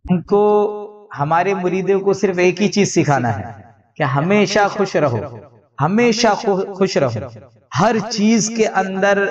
ان کو ہمارے مریدوں کو صرف ایک ہی چیز سکھانا ہے کہ ہمیشہ خوش رہو، ہمیشہ خوش رہو، ہر چیز کے اندر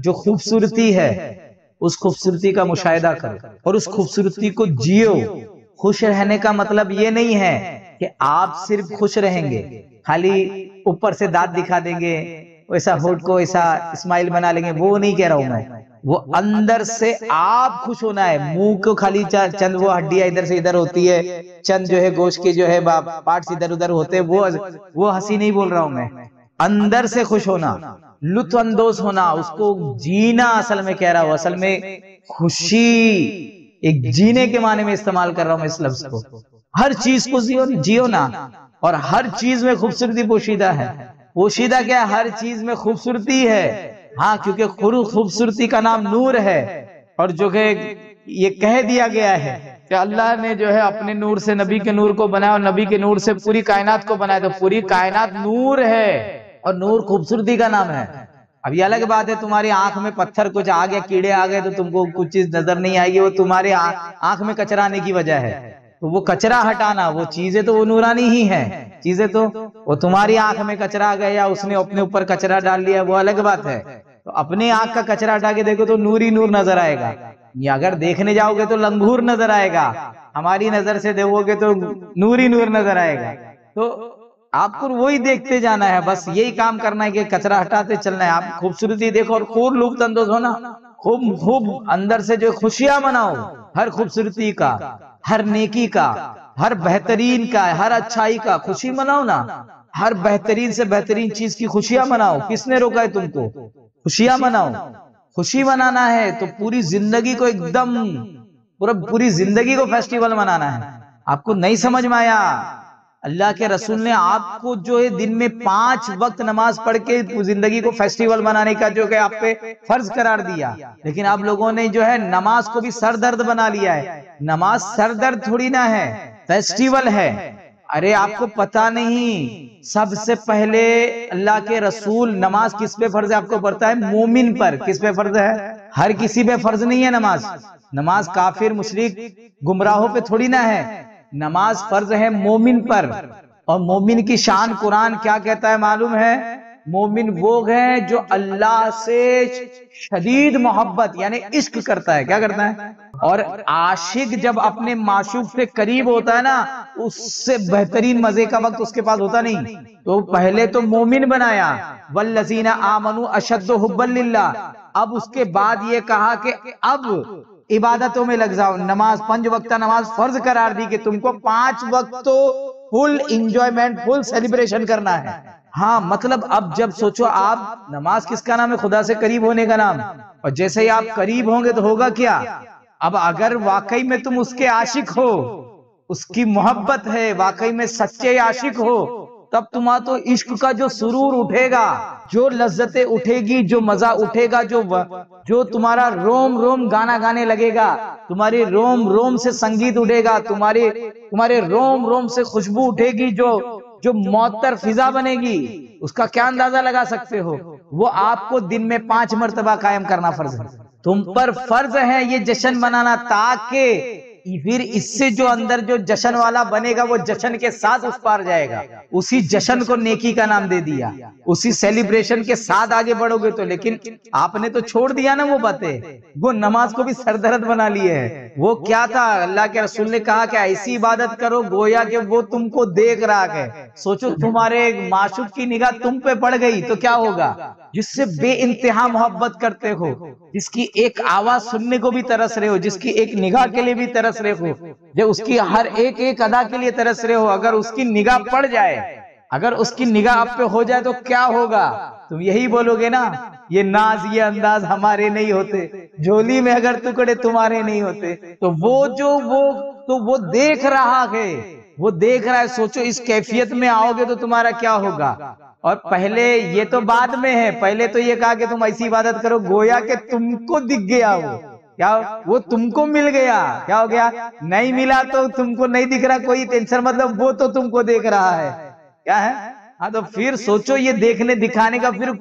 جو خوبصورتی ہے اس خوبصورتی کا مشاہدہ کرو اور اس خوبصورتی کو جیو۔ خوش رہنے کا مطلب یہ نہیں ہے کہ آپ صرف خوش رہیں گے، خالی اوپر سے دانت دکھا دیں گے، ویسا ہونٹ کو ایسا اسمائل بنا لیں گے، وہ نہیں کہہ رہا ہوں میں۔ وہ اندر سے آپ خوش ہونا ہے، منہ کو خالی چند وہ ہڈیاں ادھر سے ادھر ہوتی ہے، چند جو ہے گوشت کے جو ہے پارٹس ادھر ادھر ہوتے ہیں، وہ ہنسی نہیں بول رہا ہوں میں۔ اندر سے خوش ہونا، لطف اندوز ہونا، اس کو جینا اصل میں کہہ رہا ہوں، اصل میں خوشی ایک جینے کے معنی میں استعمال کر رہا ہوں میں اس لفظ کو۔ ہر چیز کو جیو نا، اور ہر چیز میں خوبصورتی پوشیدہ ہے۔ پوشیدہ کیا ہے؟ ہر چیز میں خوبصورتی ہے، ہاں، کیونکہ خوبصورتی کا نام نور ہے، اور جو کہ یہ کہہ دیا گیا ہے کہ اللہ نے جو ہے اپنے نور سے نبی کے نور کو بنایا اور نبی کے نور سے پوری کائنات کو بنایا، تو پوری کائنات نور ہے اور نور خوبصورتی کا نام ہے۔ اب یہ الگ بات ہے تمہاری آنکھ میں پتھر کچھ آ گیا، کیڑے آ گئے تو تم کو کچھ چیز نظر نہیں آئے گی، وہ تمہارے آنکھ میں کچرا آنے کی وجہ ہے، تو وہ کچرا ہٹانا، وہ چیزیں تو وہ نورانی ہی ہیں، چیزیں تو وہ تمہاری آنکھ میں کچرا آ گیا یا اس نے اپنے اوپر کچرا ڈال لیا، وہ الگ بات ہے۔ تو اپنے آنکھ کا کچرا ہٹا کے دیکھو تو نور ہی نور نظر آئے گا، یا اگر دیکھنے جاؤ گے تو لنگور نظر آئے گا، ہماری نظر سے دیکھو گے تو نور ہی نور نظر آئے گا۔ تو آپ کو وہی دیکھتے جانا ہے، بس یہی کام کرنا ہے کہ کچرا ہٹاتے چلنا ہے۔ آپ خوبصورتی دیکھو اور خوب لطف اندوز ہونا، خوب اندر سے جو خوشیاں مناؤ، ہر خوبصورتی کا، ہر نیکی کا، ہر بہترین کا، ہر اچھائی کا خوشی مناؤ نا، ہر بہترین سے بہترین چیز کی خوشیاں مناؤ۔ کس نے روکا ہے تم کو؟ خوشیاں مناؤ۔ خوشی منانا ہے تو پوری زندگی کو ایک دم پوری زندگی کو فیسٹیول منانا ہے۔ آپ کو نہیں سمجھ میں آیا؟ اللہ کے رسول نے آپ کو جو ہے دن میں 5 وقت نماز پڑھ کے زندگی کو فیسٹیول منانے کا جو کہ آپ پہ فرض قرار دیا، لیکن آپ لوگوں نے جو ہے نماز کو بھی سر درد بنا لیا ہے۔ نماز سر درد تھوڑی نہ ہے، فیسٹیول ہے۔ ارے آپ کو پتا نہیں، سب سے پہلے اللہ کے رسول نماز کس پہ فرض ہے آپ کو پتا ہے؟ مومن پر۔ کس پہ فرض ہے؟ ہر کسی پہ فرض نہیں ہے نماز۔ نماز کافر مشرک گمراہوں پہ تھوڑی نہ ہے، نماز فرض ہے مومن پر۔ اور مومن کی شان قرآن کیا کہتا ہے معلوم ہے؟ مومن وہ ہے جو اللہ سے شدید محبت یعنی عشق کرتا ہے۔ کیا کرتا ہے؟ اور عاشق جب اپنے معشوق سے قریب ہوتا ہے نا، اس سے بہترین مزے کا وقت اس کے پاس ہوتا نہیں۔ تو پہلے تو مومن بنایا، والذین آمنوا اشد حبا للہ، اب اس کے بعد یہ کہا کہ اب عبادتوں میں لگ جاؤ، نماز 5 وقتہ نماز فرض قرار دی کہ تم کو 5 وقت تو فل انجوائمنٹ، فل سیلیبریشن کرنا ہے۔ ہاں مطلب اب جب سوچو، آپ نماز کس کا نام ہے؟ خدا سے قریب ہونے کا نام، اور جیسے ہی آپ قریب ہوں گے تو ہوگا کیا؟ اب اگر واقعی میں تم اس کے عاشق ہو، اس کی محبت ہے، واقعی میں سچے عاشق ہو، تب تمہارا تو عشق کا جو سرور اٹھے گا، جو لذتیں اٹھے گی، جو مزہ اٹھے گا، جو تمہارا روم روم گانا گانے لگے گا، تمہاری روم روم سے سنگیت اٹھے گا، تمہارے روم روم سے خوشبو اٹھے گی، جو معطر فضا بنے گی، اس کا کیا اندازہ لگا سکتے ہو؟ وہ آپ کو دن میں 5 مرتبہ قائم کرنا فرض ہے۔ تم پر فرض ہے یہ جشن منانا، تاکہ پھر اس سے جو اندر جو جشن والا بنے گا، وہ جشن کے ساتھ اس پار جائے گا۔ اسی جشن کو نیکی کا نام دے دیا، اسی سیلیبریشن کے ساتھ آگے بڑھو گے تو۔ لیکن آپ نے تو چھوڑ دیا نا وہ باتیں، وہ نماز کو بھی سردرد بنا لیے ہے۔ وہ کیا تھا؟ اللہ کے رسول نے کہا کہ ایسی عبادت کرو گویا کہ وہ تم کو دیکھ رہا ہے۔ سوچو تمہارے معشوق کی نگاہ تم پہ پڑ گئی تو کیا ہوگا؟ جس سے بے انتہا محبت کرتے ہو، جس کی ایک آواز سننے کو بھی ترس رہے ہو، جس کی ایک نگاہ کے لیے بھی ترس رہے ہو، جو اس کی ہر ایک ادا کے لیے ترس رہے ہو، اگر اس کی نگاہ پڑ جائے، اگر اس کی نگاہ آپ پہ ہو جائے تو کیا ہوگا؟ تم یہی بولو گے نا، یہ ناز یہ انداز ہمارے نہیں ہوتے، جھولی میں اگر ٹکڑے تمہارے نہیں ہوتے۔ تو وہ دیکھ رہا ہے، وہ دیکھ رہا ہے۔ سوچو اس کیفیت میں آؤ گے تو تمہارا کیا ہوگا؟ اور پہلے یہ تو بعد میں ہے، پہلے تو یہ کہا کہ تم ایسی عبادت کرو گویا کہ تم کو دکھ گیا ہو، کیا وہ تم کو مل گیا۔ کیا ہو گیا؟ نہیں ملا تو تم کو نہیں دکھ رہا، کوئی ٹینشن مطلب وہ تو تم کو دیکھ رہا ہے۔ کیا ہے؟ ہاں تو پھر سوچو یہ دیکھنے دکھانے کا پھر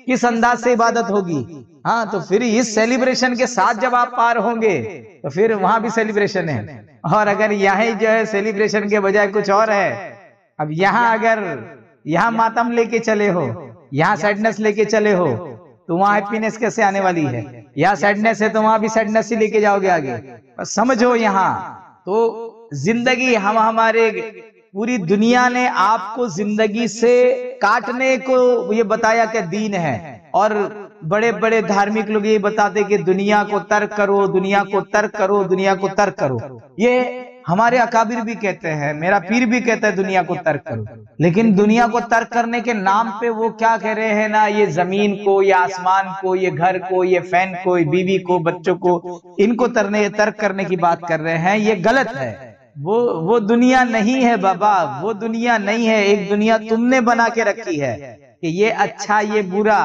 کس انداز سے عبادت ہوگی. ہاں تو پھر اس سیلیبریشن کے ساتھ جب آپ پار ہوں گے تو پھر وہاں بھی سیلیبریشن ہے. اور اگر یہاں جو ہے سیلیبریشن کے بجائے کچھ اور ہے، اب یہاں اگر یہاں ماتم لے کے چلے ہو، یہاں سیڈنس لے کے چلے ہو، تو وہاں ہیپینس کیسے آنے والی ہے؟ یہاں سیڈنس ہے تو وہاں بھی سیڈنس ہی لے کے جاؤ گے آگے. بس سمجھو یہاں تو زندگی ہمارے پوری دنیا نے آپ کو زندگی سے کاٹنے کو یہ بتایا کہ دین ہے، اور بڑے بڑے دھارمک لوگ یہ بتاتے کہ دنیا کو ترک کرو، دنیا کو ترک کرو، دنیا کو ترک کرو. یہ ہمارے اکابر بھی کہتے ہیں، میرا پیر بھی کہتا ہے دنیا کو ترک کرو. لیکن دنیا کو ترک کرنے کے نام پہ وہ کیا کہہ رہے ہیں نا، یہ زمین کو، یہ آسمان کو، یہ گھر کو، یہ فین کو، بیوی کو، بچوں کو، ان کو ترک کرنے کی بات کر رہے ہیں. یہ غلط ہے. وہ دنیا نہیں ہے بابا، وہ دنیا نہیں ہے. ایک دنیا تم نے بنا کے رکھی ہے کہ یہ اچھا یہ برا.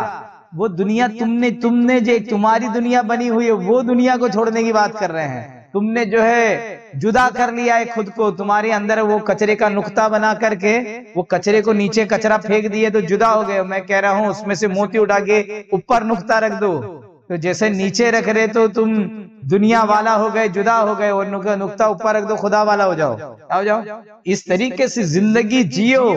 وہ دنیا تم نے جو تمہاری دنیا بنی ہوئی ہے، وہ دنیا کو چھوڑنے کی بات کر رہے ہیں. تم نے جو ہے جدا کر لیا ہے خود کو، تمہارے اندر وہ کچرے کا نقطہ بنا کر کے وہ کچرے کو نیچے کچرا پھینک دیے تو جدا ہو گئے. میں کہہ رہا ہوں اس میں سے موتی اٹھا کے اوپر نقطہ رکھ دو، تو جیسے نیچے رکھ رہے تو تم دنیا والا ہو گئے، جدا ہو گئے، اور نقطہ اوپر رکھ دو، خدا والا ہو جاؤ. اس طریقے سے زندگی جیو.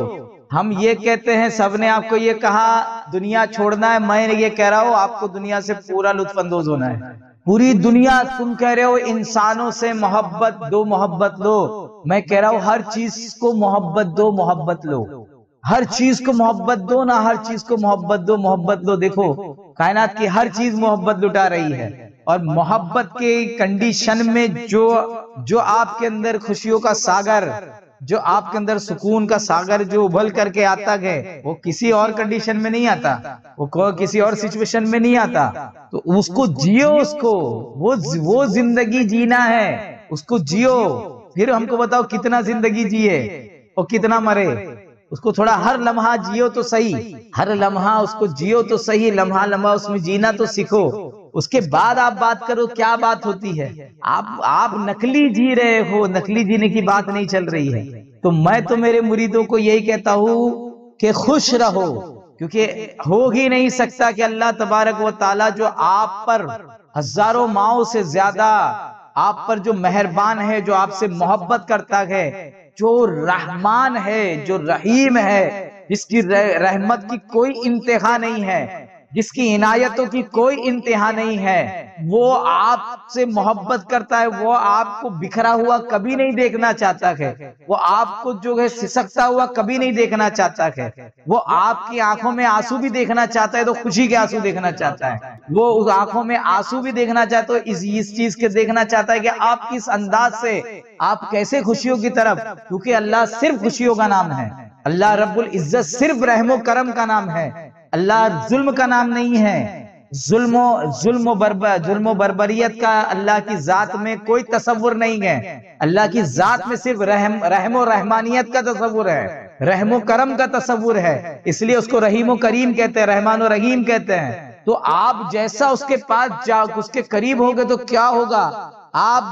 ہم یہ کہتے ہیں، سب نے آپ کو یہ کہا دنیا چھوڑنا ہے، میں یہ کہہ رہا ہوں آپ کو دنیا سے پورا لطف اندوز ہونا ہے. پوری دنیا تم کہہ رہے ہو انسانوں سے محبت لو. میں کہہ رہا ہوں ہر چیز کو محبت دو، محبت لو. ہر چیز کو محبت دو نا، ہر چیز کو محبت دو. دیکھو کائنات کی ہر چیز محبت لٹا رہی ہے، اور محبت کے کنڈیشن میں جو آپ کے اندر خوشیوں کا ساگر، جو آپ کے اندر سکون کا ساگر جو ابھل کر کے آتا ہے، وہ کسی اور کنڈیشن میں نہیں آتا، وہ کسی اور سچویشن میں نہیں آتا. تو اس کو جیو، اس کو وہ زندگی جینا ہے، اس کو جیو. پھر ہم کو بتاؤ کتنا زندگی جیے اور کتنا مرے. اس کو تھوڑا ہر لمحہ جیو تو صحیح، ہر لمحہ اس کو جیو تو صحیح، لمحہ لمحہ اس میں جینا تو سیکھو. اس کے بعد آپ بات کرو کیا بات ہوتی ہے. آپ نقلی جی رہے ہو، نقلی جینے کی بات نہیں چل رہی ہے. تو میں تو میرے مریدوں کو یہی کہتا ہوں کہ خوش رہو، کیونکہ ہو ہی نہیں سکتا کہ اللہ تبارک و تعالی جو آپ پر ہزاروں ماؤں سے زیادہ آپ پر جو مہربان ہے، جو آپ سے محبت کرتا ہے، جو رحمان ہے، جو رحیم ہے، جس کی رحمت کی کوئی انتہا نہیں ہے، جس کی عنایتوں کی کوئی انتہا نہیں ہے، وہ آپ سے محبت کرتا ہے. وہ آپ کو بکھرا ہوا کبھی نہیں دیکھنا چاہتا ہے، وہ آپ کو جو ہے سسکتا ہوا کبھی نہیں دیکھنا چاہتا ہے. وہ آپ کی آنکھوں میں آنسو بھی دیکھنا چاہتا ہے تو خوشی کے آنسو دیکھنا چاہتا ہے. وہ اس آنکھوں میں آنسو بھی دیکھنا چاہتا ہے تو اس چیز کے دیکھنا چاہتا ہے کہ آپ کس انداز سے، آپ کیسے خوشیوں کی طرف. کیونکہ اللہ صرف خوشیوں کا نام ہے، اللہ رب العزت صرف رحم و کرم کا نام ہے، اللہ ظلم کا نام نہیں ہے. ظلم و بربریت کا اللہ کی ذات میں کوئی تصور نہیں ہے. اللہ کی ذات میں صرف رحم و رحمانیت کا تصور ہے، رحم و کرم کا تصور ہے. اس لیے اس کو رحیم و کریم کہتے ہیں، رحمان و رحیم کہتے ہیں. تو آپ جیسا اس کے پاس جاؤ، اس کے قریب ہوگے تو کیا ہوگا. آپ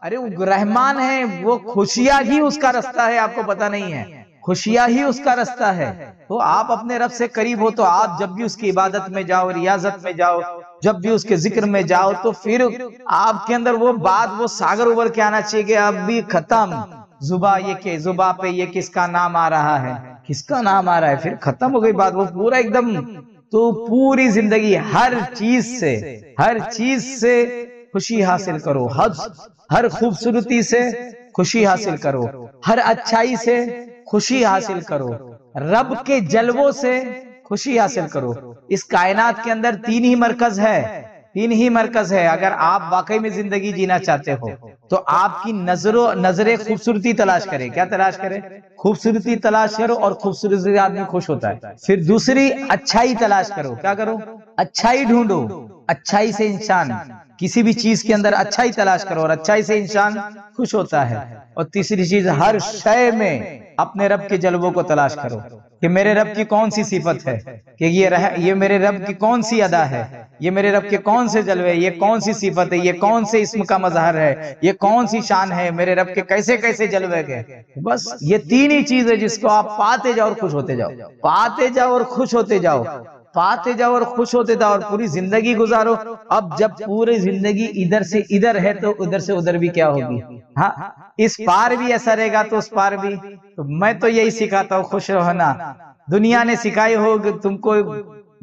ارے وہ رحمان ہے، وہ خوشیاں ہی اس کا رستہ ہے، آپ کو پتہ نہیں ہے، خوشیاں ہی اس کا رستہ ہے. تو آپ اپنے رب سے قریب ہو تو آپ جب بھی اس کی عبادت میں جاؤ، ریاضت میں جاؤ، جب بھی اس کے ذکر میں جاؤ، تو پھر آپ کے اندر وہ بات، وہ ساگر ابھر کے آنا چاہیے کہ اب بھی ختم. زباں پہ یہ کس کا نام آ رہا ہے، کس کا نام آ رہا ہے، پھر ختم ہو گئی بات. وہ پورا ایک دم. تو پوری زندگی ہر چیز سے خوشی حاصل کرو، ہر خوبصورتی سے خوشی حاصل کرو، ہر اچھائی سے خوشی حاصل کرو، رب کے جلووں سے خوشی حاصل کرو. اس کائنات کے اندر تین ہی مرکز ہے. اگر آپ واقعی میں زندگی جینا چاہتے ہو تو آپ کی نظریں خوبصورتی تلاش کرے. کیا تلاش کرے؟ خوبصورتی تلاش کرو، اور خوبصورتی آدمی خوش ہوتا ہے. پھر دوسری اچھائی تلاش کرو. کیا کرو؟ اچھائی ڈھونڈو. اچھائی سے انسان کسی بھی چیز کے اندر اچھائی تلاش کرو، اور اچھائی سے انسان خوش ہوتا ہے. اور تیسری چیز، ہر شے میں اپنے رب کے جلووں کو تلاش کرو کہ میرے رب کی کون سی صفت ہے، کہ یہ میرے رب کی کون سی ادا ہے، یہ میرے رب کے کون سے جلوے، یہ کون سی صفت ہے، یہ کون سے اسم کا مظہر ہے، یہ کون سی شان ہے، میرے رب کے کیسے کیسے جلوے گئے. بس یہ تین ہی چیز ہے جس کو آپ پاتے جاؤ اور خوش ہوتے جاؤ، پاتے جاؤ اور خوش ہوتے جاؤ. پاتے جاؤ اور خوش ہوتے جاؤ اور پوری زندگی گزارو. اب جب پوری زندگی ادھر سے ادھر ہے تو ادھر سے ادھر بھی کیا ہوگی؟ ہاں اس پار بھی ایسا رہے گا تو اس پار بھی. تو میں تو یہی سکھاتا ہوں خوش رہنا. دنیا نے سکھائی ہو تم کو،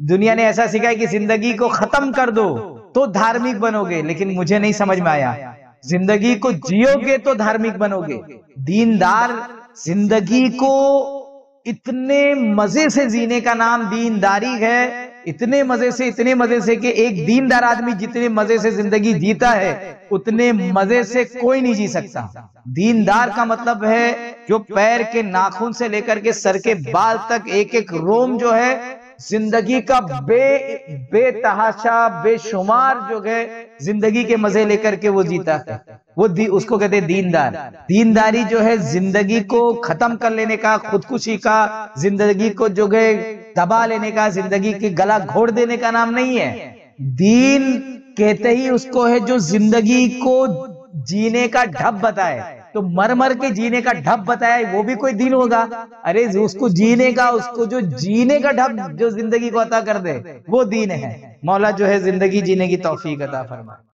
دنیا نے ایسا سکھایا کہ زندگی کو ختم کر دو تو دھارمک بنو گے، لیکن مجھے نہیں سمجھ میں آیا. زندگی کو جیو گے تو دھارمک بنو گے. دیندار زندگی کو اتنے مزے سے جینے کا نام دینداری ہے، اتنے مزے سے کہ ایک دیندار آدمی جتنے مزے سے زندگی جیتا ہے اتنے مزے سے کوئی نہیں جی سکتا. دیندار کا مطلب ہے جو پیر کے ناخن سے لے کر کے سر کے بال تک ایک ایک روم جو ہے زندگی کا بے تحاشا بے شمار جو ہے زندگی کے مزے لے کر کے وہ جیتا ہے، وہ اس کو کہتے ہیں دیندار. دینداری جو ہے زندگی کو ختم کر لینے کا، خودکشی کا، زندگی کو جو ہے دبا لینے کا، زندگی کے گلا گھوڑ دینے کا نام نہیں ہے. دین کہتے ہی اس کو ہے جو زندگی کو جینے کا ڈھب بتائے. تو مر مر کے جینے کا ڈھب بتایا وہ بھی کوئی دین ہوگا؟ ارے اس کو جینے کا، اس کو جو جینے کا ڈھب جو زندگی کو عطا کر دے وہ دین ہے. مولا جو ہے زندگی جینے کی توفیق عطا فرمائے.